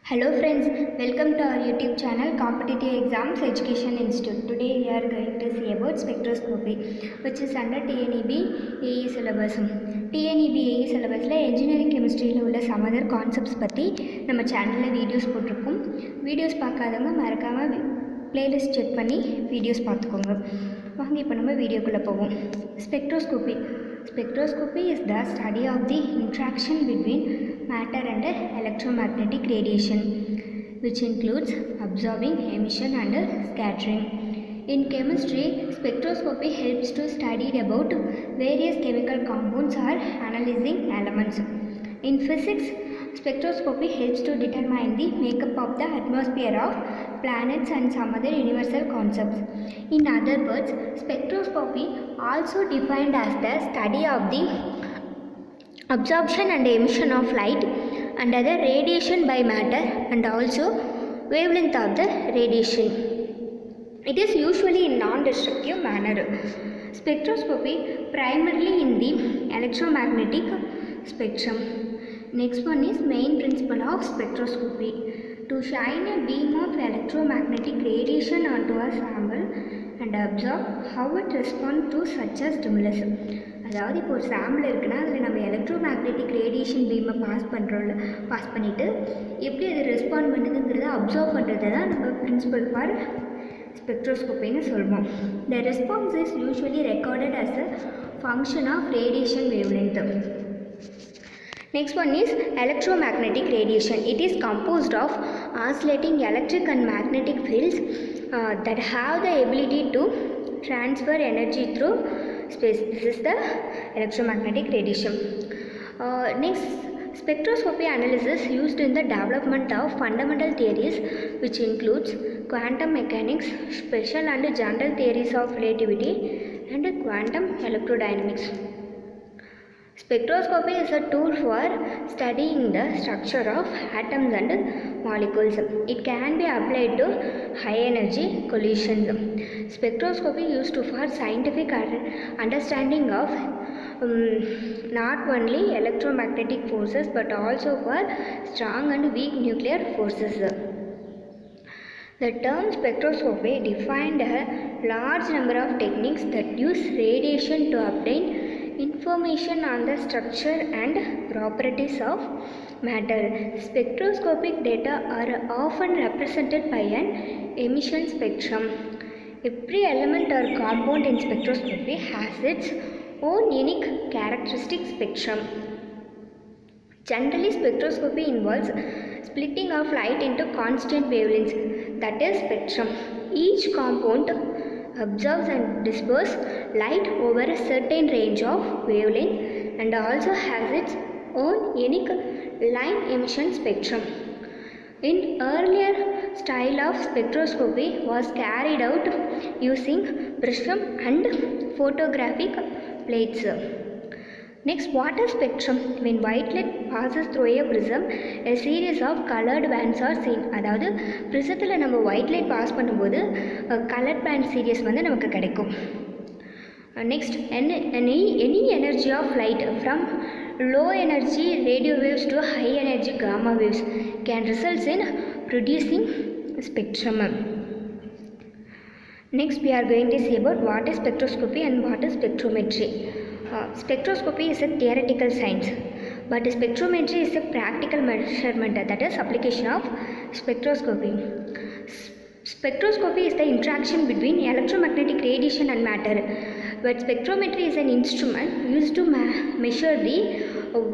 Hello friends, welcome to our YouTube channel Competitive Exams Education Institute. Today we are going to see about spectroscopy, which is under TNEB AE syllabus. TNEB AE syllabus la engineering chemistry la ulla some other concepts பத்தி நம்ம சேனல்ல videos போட்டுருக்கோம். Videos பார்க்காதவங்க மறக்காம playlist check பண்ணி videos பார்த்துக்கோங்க. வாங்க இப்போ நம்ம வீடியோக்குள்ள போவோம். Spectroscopy is the study of the interaction between matter and electromagnetic radiation, which includes observing, emission and scattering. In chemistry, spectroscopy helps to study about various chemical compounds or analyzing elements. In physics, spectroscopy helps to determine the makeup of the atmosphere of planets and some other universal concepts. In other words, spectroscopy also defined as the study of the absorption and emission of light and other radiation by matter and also wavelength of the radiation. It is usually in non-destructive manner. Spectroscopy primarily in the electromagnetic spectrum. Next one is main principle of spectroscopy. To shine a beam of electromagnetic radiation onto a sample and observe how it responds to such a stimulus. அதாவது இப்போ ஒரு sample இருக்குன்னா அதில் நம்ம electromagnetic radiation பீமை pass பண்ணிவிட்டு எப்படி அது respond பண்ணுதுங்கிறத observe பண்ணுறது தான் நம்ம பிரின்சிபல் ஃபார் ஸ்பெக்ட்ரோஸ்கோப்பின்னு சொல்வோம். The response is usually recorded as a function of radiation wavelength. Next one is electromagnetic radiation. It is composed of oscillating electric and magnetic fields that have the ability to transfer energy through space. This is the electromagnetic radiation. Next, spectroscopy analysis used in the development of fundamental theories, which includes quantum mechanics, special and general theories of relativity, and quantum electrodynamics. Spectroscopy is a tool for studying the structure of atoms and molecules. It can be applied to high energy collisions. Spectroscopy used for scientific understanding of not only electromagnetic forces but also for strong and weak nuclear forces. The term spectroscopy defined a large number of techniques that use radiation to obtain information on the structure and properties of matter. Spectroscopic data are often represented by an emission spectrum. Every element or compound in spectroscopy has its own unique characteristic spectrum. Generally, spectroscopy involves splitting of light into constant wavelengths, that is spectrum. Each compound absorbs and disperses light over a certain range of wavelength and also has its own unique line emission spectrum. In earlier style of spectroscopy was carried out using prism and photographic plates. Next, water spectrum. When white light passes through a prism, a series of colored bands are seen. அதாவது ப்ரிசத்தில் நம்ம white light pass பண்ணும்போது coloured pant serious வந்து நமக்கு கிடைக்கும். Next, any energy of light from low energy radio waves to high energy gamma waves can result in producing spectrum. Next, we are going to see about what is spectroscopy and what is spectrometry. Spectroscopy is a theoretical science, but spectrometry is a practical measurement, that is application of spectroscopy. Spectroscopy is the interaction between electromagnetic radiation and matter, but spectrometry is an instrument used to measure the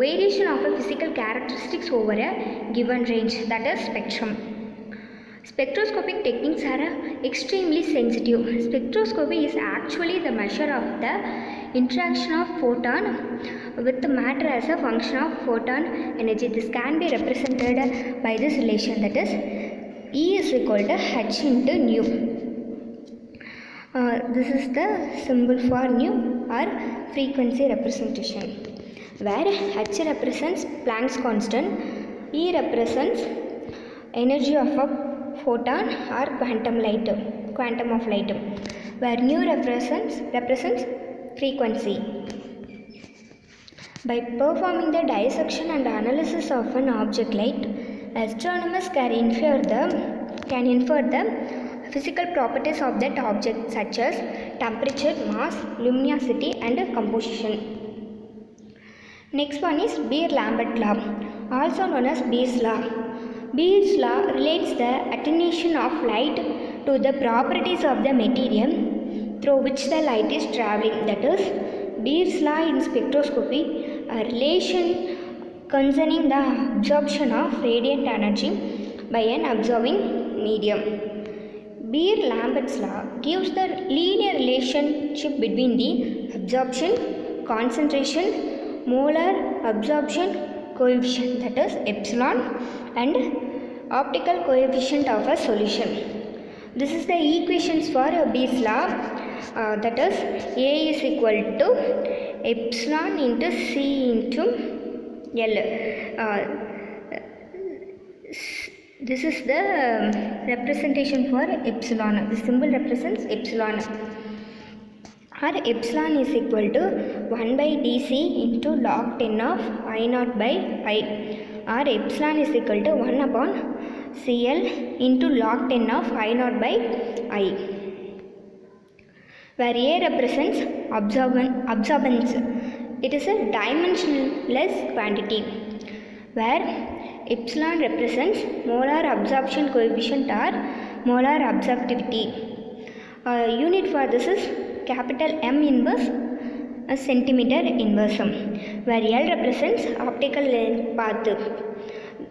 variation of a physical characteristics over a given range, that is spectrum. Spectroscopic techniques are extremely sensitive. Spectroscopy is actually the measure of the interaction of photon with the matter as a function of photon energy. This can be represented by this relation, that is E is equal to h into nu. This is the symbol for nu or frequency representation, where h represents Planck's constant, E represents energy of a photon or quantum of light, where nu represents frequency. By performing the dissection and analysis of an object light, Astronomers can infer the physical properties of that object such as temperature, mass, luminosity and composition. Next one is Beer-Lambert law, also known as Beer's law. Beer's law relates the attenuation of light to the properties of the material through which the light is traveling. That is, Beer's law in spectroscopy, a relation concerning the absorption of radiant energy by an observing medium. Beer-Lambert's law gives the linear relationship between the absorption, concentration, molar absorption coefficient, that is epsilon, and optical coefficient of a solution. This is the equations for Beer's law, that is A is equal to epsilon into C into L. This is the representation for epsilon. The symbol represents epsilon. Or epsilon is equal to 1 by dc into log 10 of I naught by I. Or epsilon is equal to 1 upon Cl into log 10 of I naught by I. Where A represents absorbance. It is a dimensionless quantity. Where epsilon represents molar absorption coefficient or molar absorptivity. Unit for this is capital M inverse centimeter inverse. Where L represents optical length path.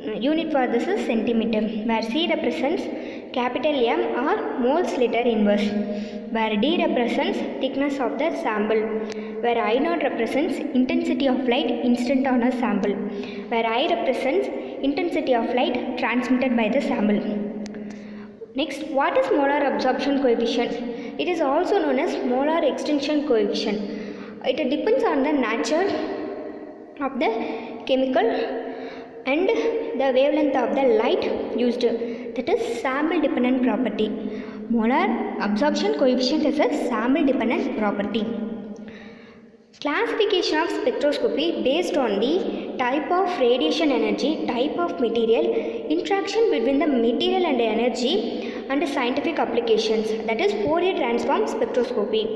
Unit for this is centimeter. Where C represents capital M or moles liter inverse. Where D represents thickness of the sample. Where I naught represents intensity of light incident on a sample. Where I represents intensity of light transmitted by the sample. Next, what is molar absorption coefficient? It is also known as molar extinction coefficient. It depends on the nature of the chemical and the wavelength of the light used. That is sample dependent property. Molar absorption coefficient is a sample dependent property. Classification of spectroscopy based on the type of radiation energy, type of material, interaction between the material and the energy, and scientific applications, that is Fourier transform spectroscopy.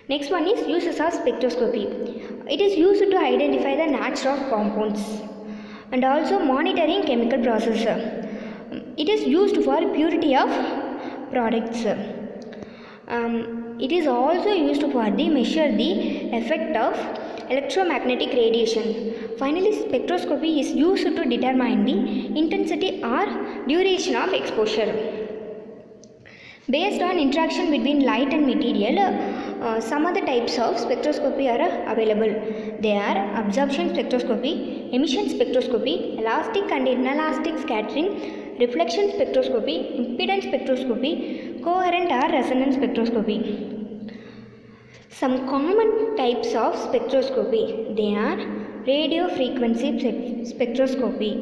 Next one is uses of spectroscopy. It is used to identify the nature of compounds and also monitoring chemical process. It is used for purity of products. It is also used for the measure the effect of electromagnetic radiation. Finally, spectroscopy is used to determine the intensity or duration of exposure. Based on interaction between light and material, some other types of spectroscopy are available. They are absorption spectroscopy, emission spectroscopy, elastic and inelastic scattering, reflection spectroscopy, impedance spectroscopy, coherent or resonance spectroscopy. Some common types of spectroscopy, they are radio frequency spectroscopy,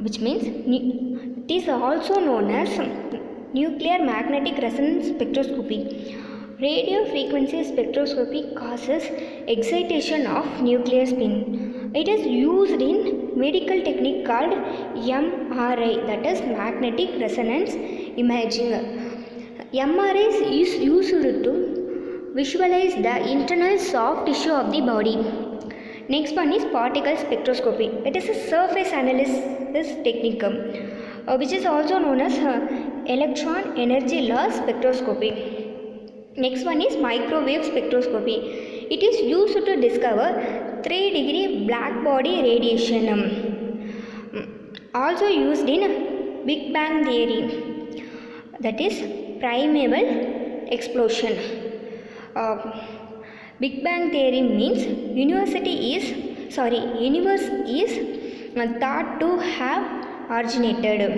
which means it is also known as nuclear magnetic resonance spectroscopy. Radio frequency spectroscopy causes excitation of nuclear spin. It is used in medical technique called MRI, that is magnetic resonance imaging. MRI is used to visualize the internal soft tissue of the body. Next one is particle spectroscopy. It is a surface analysis technique, which is also known as electron energy loss spectroscopy. Next one is microwave spectroscopy. It is used to discover 3-degree black body radiation. Also used in Big Bang theory, that is primeval explosion. Big Bang theory means universe is thought to have originated.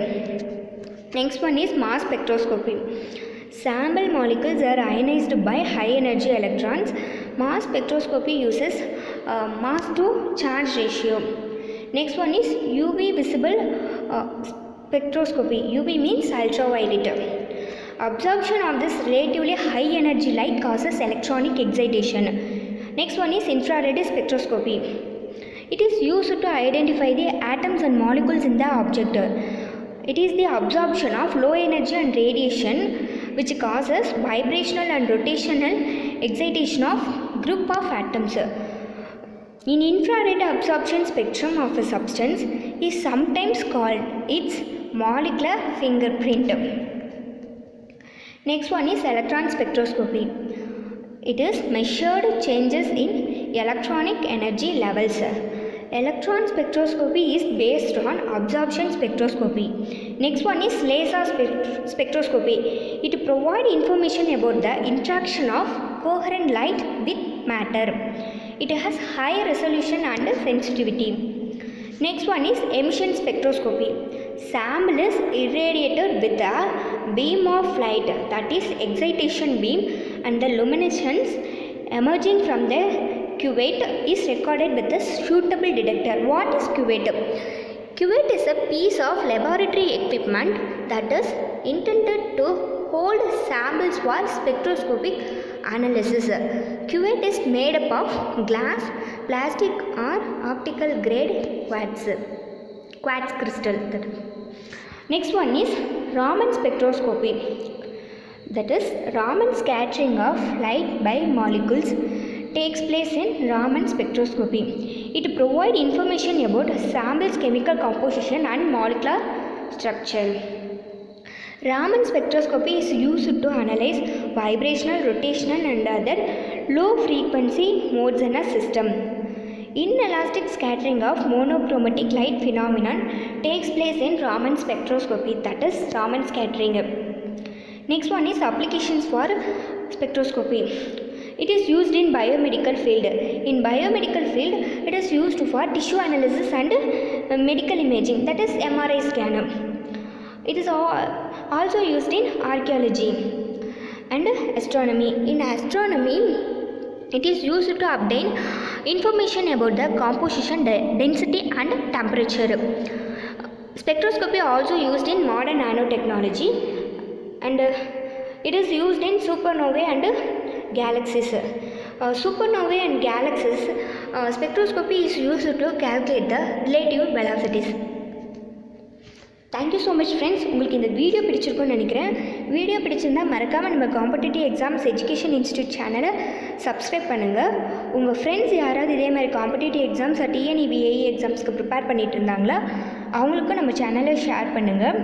Next one is mass spectroscopy. Sample molecules are ionized by high energy electrons. Mass spectroscopy uses mass to charge ratio. Next one is UV visible spectroscopy. UV means ultraviolet. Absorption of this relatively high energy light causes electronic excitation. Next one is infrared spectroscopy. It is used to identify the atoms and molecules in the object. It is the absorption of low energy and radiation which causes vibrational and rotational excitation of group of atoms. In infrared absorption spectrum of a substance is sometimes called its molecular fingerprint. Next one is electron spectroscopy. It is measured changes in electronic energy levels. Electron spectroscopy is based on absorption spectroscopy. Next one is laser spectroscopy. It provides information about the interaction of coherent light with matter. It has high resolution and sensitivity. Next one is emission spectroscopy. Sample is irradiated with a beam of light, that is excitation beam, and the luminescence emerging from the cuvette is recorded with a suitable detector. What is cuvette? Cuvette is a piece of laboratory equipment that is intended to hold samples for spectroscopic analysis. Cuvette is made up of glass, plastic or optical grade quartz crystal. Next one is Raman spectroscopy. That is Raman scattering of light by molecules takes place in Raman spectroscopy. It provides information about samples' chemical composition and molecular structure. Raman spectroscopy is used to analyze vibrational, rotational and other low frequency modes in a system. Inelastic scattering of monochromatic light phenomenon takes place in Raman spectroscopy, that is Raman scattering. Next one is applications for spectroscopy. It is used in biomedical field. In biomedical field, it is used for tissue analysis and medical imaging, that is MRI scanner. It is also used in archaeology and astronomy. In astronomy, it is used to obtain information about the composition, density and temperature. Spectroscopy also used in modern nanotechnology, and it is used in supernovae and galaxies. Supernovae and galaxies, spectroscopy is used to calculate the relative velocities. Thank you so much friends. உங்களுக்கு இந்த video பிடிச்சிருக்குன்னு நினைக்கிறேன். Video பிடிச்சிருந்தா மறக்காமல் நம்ம competitive exams education institute சேனலை subscribe பண்ணுங்கள். உங்கள் ஃப்ரெண்ட்ஸ் யாராவது இதே மாதிரி காம்படிட்டிவ் எக்ஸாம்ஸ் டிஎன்இபி ஏஇ எக்ஸாம்ஸ்க்கு ப்ரிப்பேர் பண்ணிகிட்டு இருந்தாங்களா, அவங்களுக்கும் நம்ம சேனலை ஷேர் பண்ணுங்கள்.